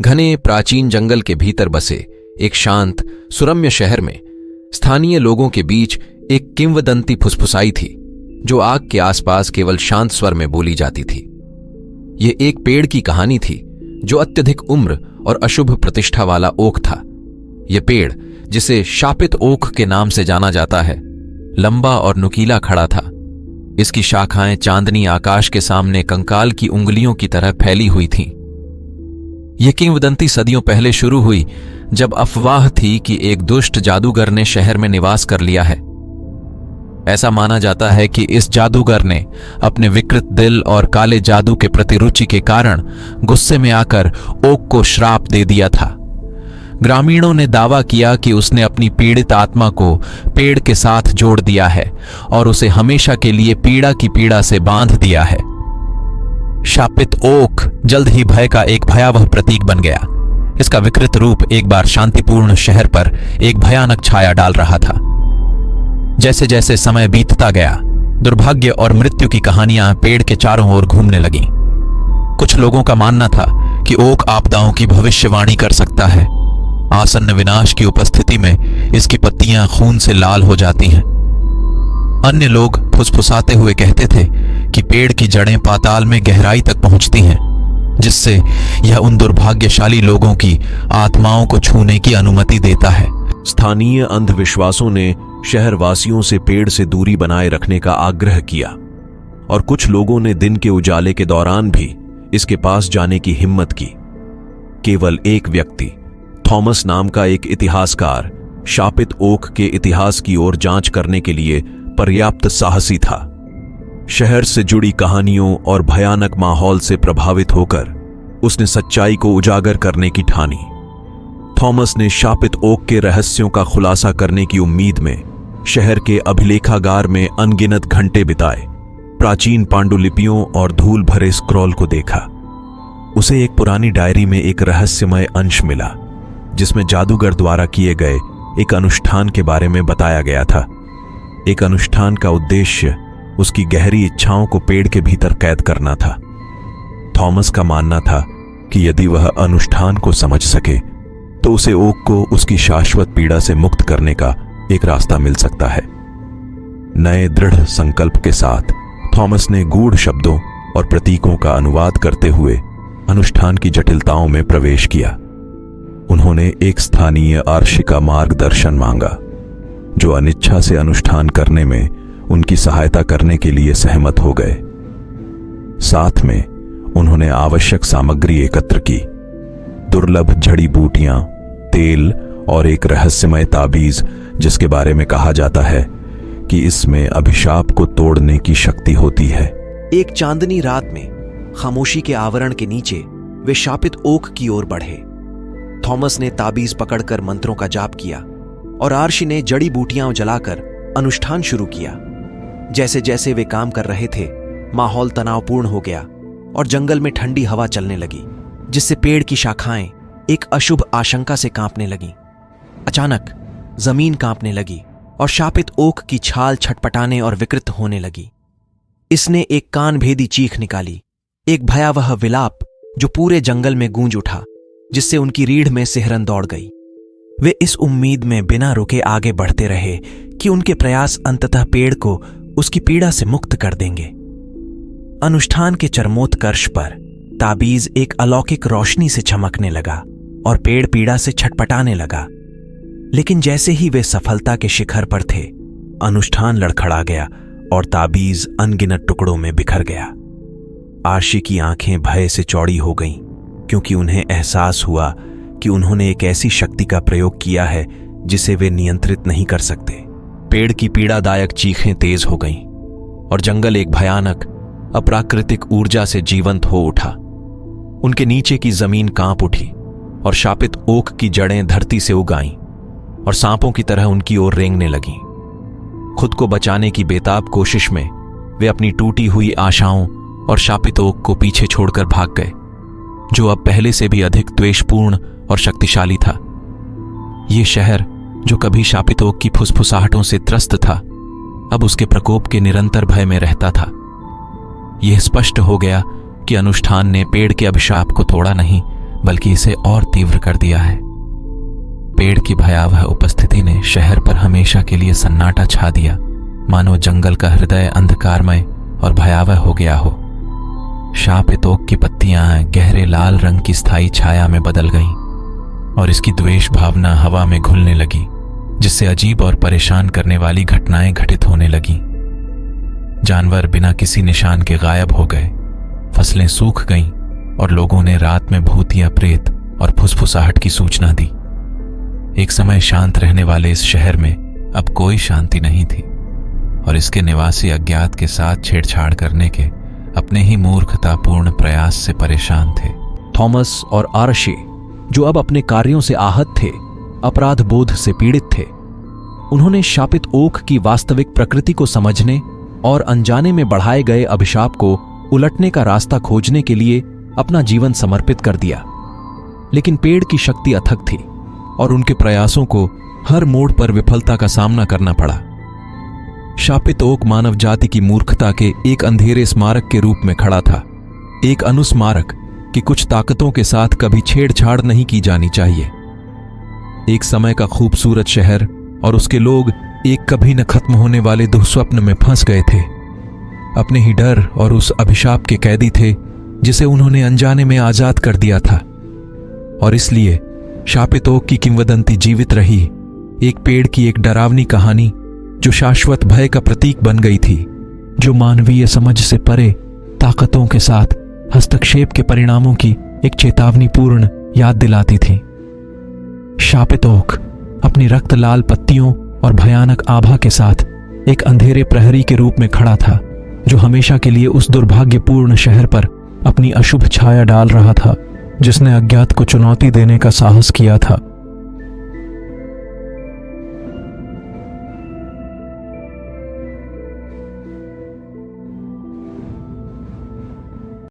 घने प्राचीन जंगल के भीतर बसे एक शांत सुरम्य शहर में स्थानीय लोगों के बीच एक किंवदंती फुसफुसाई थी जो आग के आसपास केवल शांत स्वर में बोली जाती थी। ये एक पेड़ की कहानी थी जो अत्यधिक उम्र और अशुभ प्रतिष्ठा वाला ओक था। यह पेड़, जिसे शापित ओक के नाम से जाना जाता है, लंबा और नुकीला खड़ा था। इसकी शाखाएं चांदनी आकाश के सामने कंकाल की उंगलियों की तरह फैली हुई थीं। यह किंवदंती सदियों पहले शुरू हुई जब अफवाह थी कि एक दुष्ट जादूगर ने शहर में निवास कर लिया है। ऐसा माना जाता है कि इस जादूगर ने अपने विकृत दिल और काले जादू के प्रति रुचि के कारण गुस्से में आकर ओक को श्राप दे दिया था। ग्रामीणों ने दावा किया कि उसने अपनी पीड़ित आत्मा को पेड़ के साथ जोड़ दिया है और उसे हमेशा के लिए पीड़ा की पीड़ा से बांध दिया है। शापित ओक जल्द ही भय का एक भयावह प्रतीक बन गया। इसका विकृत रूप एक बार शांतिपूर्ण शहर पर एक भयानक छाया डाल रहा था। जैसे जैसे समय बीतता गया, दुर्भाग्य और मृत्यु की कहानियां पेड़ के चारों ओर घूमने लगीं। कुछ लोगों का मानना था कि ओक आपदाओं की भविष्यवाणी कर सकता है। आसन्न विनाश की उपस्थिति में इसकी पत्तियां खून से लाल हो जाती हैं। अन्य लोग फुसफुसाते हुए कहते थे कि पेड़ की जड़ें पाताल में गहराई तक पहुंचती हैं, जिससे यह उन दुर्भाग्यशाली लोगों की आत्माओं को छूने की अनुमति देता है। स्थानीय अंधविश्वासों ने शहरवासियों से पेड़ से दूरी बनाए रखने का आग्रह किया और कुछ लोगों ने दिन के उजाले के दौरान भी इसके पास जाने की हिम्मत की। केवल एक व्यक्ति, थॉमस नाम का एक इतिहासकार, शापित ओक के इतिहास की ओर जांच करने के लिए पर्याप्त साहसी था। शहर से जुड़ी कहानियों और भयानक माहौल से प्रभावित होकर उसने सच्चाई को उजागर करने की ठानी। थॉमस ने शापित ओक के रहस्यों का खुलासा करने की उम्मीद में शहर के अभिलेखागार में अनगिनत घंटे बिताए। प्राचीन पांडुलिपियों और धूल भरे स्क्रॉल को देखा। उसे एक पुरानी डायरी में एक रहस्यमय अंश मिला जिसमें जादूगर द्वारा किए गए एक अनुष्ठान के बारे में बताया गया था। एक अनुष्ठान का उद्देश्य उसकी गहरी इच्छाओं को पेड़ के भीतर कैद करना था। थॉमस का मानना था कि यदि वह अनुष्ठान को समझ सके तो उसे ओक को उसकी शाश्वत पीड़ा से मुक्त करने का एक रास्ता मिल सकता है। नए दृढ़ संकल्प के साथ थॉमस ने गूढ़ शब्दों और प्रतीकों का अनुवाद करते हुए अनुष्ठान की जटिलताओं में प्रवेश किया। उन्होंने एक स्थानीय आर्षि का मार्गदर्शन मांगा जो अनिच्छा से अनुष्ठान करने में उनकी सहायता करने के लिए सहमत हो गए। साथ में उन्होंने आवश्यक सामग्री एकत्र की, दुर्लभ जड़ी बूटियां, तेल और एक रहस्यमय ताबीज जिसके बारे में कहा जाता है कि इसमें अभिशाप को तोड़ने की शक्ति होती है। एक चांदनी रात में खामोशी के आवरण के नीचे वे शापित ओक की ओर बढ़े। थॉमस ने ताबीज पकड़कर मंत्रों का जाप किया और आर्षि ने जड़ी बूटियां जलाकर अनुष्ठान शुरू किया। जैसे जैसे वे काम कर रहे थे, माहौल तनावपूर्ण हो गया और जंगल में ठंडी हवा चलने लगी, जिससे पेड़ की शाखाएं एक अशुभ आशंका से कांपने लगीं। अचानक जमीन कांपने लगी और शापित ओक की छाल छटपटाने और विकृत होने लगी। इसने एक कानभेदी चीख निकाली, एक भयावह विलाप जो पूरे जंगल में गूंज उठा, जिससे उनकी रीढ़ में सिहरन दौड़ गई। वे इस उम्मीद में बिना रुके आगे बढ़ते रहे कि उनके प्रयास अंततः पेड़ को उसकी पीड़ा से मुक्त कर देंगे। अनुष्ठान के चरमोत्कर्ष पर ताबीज एक अलौकिक रोशनी से चमकने लगा और पेड़ पीड़ा से छटपटाने लगा। लेकिन जैसे ही वे सफलता के शिखर पर थे, अनुष्ठान लड़खड़ा गया और ताबीज अनगिनत टुकड़ों में बिखर गया। आर्षि की आंखें भय से चौड़ी हो गईं, क्योंकि उन्हें एहसास हुआ कि उन्होंने एक ऐसी शक्ति का प्रयोग किया है जिसे वे नियंत्रित नहीं कर सकते। पेड़ की पीड़ादायक चीखें तेज हो गईं और जंगल एक भयानक अप्राकृतिक ऊर्जा से जीवंत हो उठा। उनके नीचे की जमीन कांप उठी और शापित ओक की जड़ें धरती से उग आईं और सांपों की तरह उनकी ओर रेंगने लगीं। खुद को बचाने की बेताब कोशिश में वे अपनी टूटी हुई आशाओं और शापित ओक को पीछे छोड़कर भाग गए, जो अब पहले से भी अधिक द्वेषपूर्ण और शक्तिशाली था। ये शहर जो कभी शापित ओक की फुसफुसाहटों से त्रस्त था, अब उसके प्रकोप के निरंतर भय में रहता था। यह स्पष्ट हो गया कि अनुष्ठान ने पेड़ के अभिशाप को तोड़ा नहीं, बल्कि इसे और तीव्र कर दिया है। पेड़ की भयावह उपस्थिति ने शहर पर हमेशा के लिए सन्नाटा छा दिया, मानो जंगल का हृदय अंधकारमय और भयावह हो गया हो। शापित ओक की पत्तियां गहरे लाल रंग की स्थायी छाया में बदल गईं और इसकी द्वेष भावना हवा में घुलने लगी, जिससे अजीब और परेशान करने वाली घटनाएं घटित होने लगीं। जानवर बिना किसी निशान के गायब हो गए, फसलें सूख गईं और लोगों ने रात में भूत या प्रेत और फुसफुसाहट की सूचना दी। एक समय शांत रहने वाले इस शहर में अब कोई शांति नहीं थी और इसके निवासी अज्ञात के साथ छेड़छाड़ करने के अपने ही मूर्खतापूर्ण प्रयास से परेशान थे। थॉमस और आर्शी, जो अब अपने कार्यों से आहत थे, अपराध बोध से पीड़ित थे, उन्होंने शापित ओक की वास्तविक प्रकृति को समझने और अनजाने में बढ़ाए गए अभिशाप को उलटने का रास्ता खोजने के लिए अपना जीवन समर्पित कर दिया। लेकिन पेड़ की शक्ति अथक थी और उनके प्रयासों को हर मोड़ पर विफलता का सामना करना पड़ा। शापित ओक मानव जाति की मूर्खता के एक अंधेरे स्मारक के रूप में खड़ा था, एक अनुस्मारक कि कुछ ताकतों के साथ कभी छेड़छाड़ नहीं की जानी चाहिए। एक समय का खूबसूरत शहर और उसके लोग एक कभी न खत्म होने वाले दुःस्वप्न में फंस गए थे। अपने ही डर और उस अभिशाप के कैदी थे जिसे उन्होंने अनजाने में आजाद कर दिया था। और इसलिए शापित ओक की किंवदंती जीवित रही, एक पेड़ की एक डरावनी कहानी जो शाश्वत भय का प्रतीक बन गई थी, जो मानवीय समझ से परे ताकतों के साथ हस्तक्षेप के परिणामों की एक चेतावनीपूर्ण याद दिलाती थी। शापित ओक अपनी रक्त लाल पत्तियों और भयानक आभा के साथ एक अंधेरे प्रहरी के रूप में खड़ा था, जो हमेशा के लिए उस दुर्भाग्यपूर्ण शहर पर अपनी अशुभ छाया डाल रहा था जिसने अज्ञात को चुनौती देने का साहस किया था।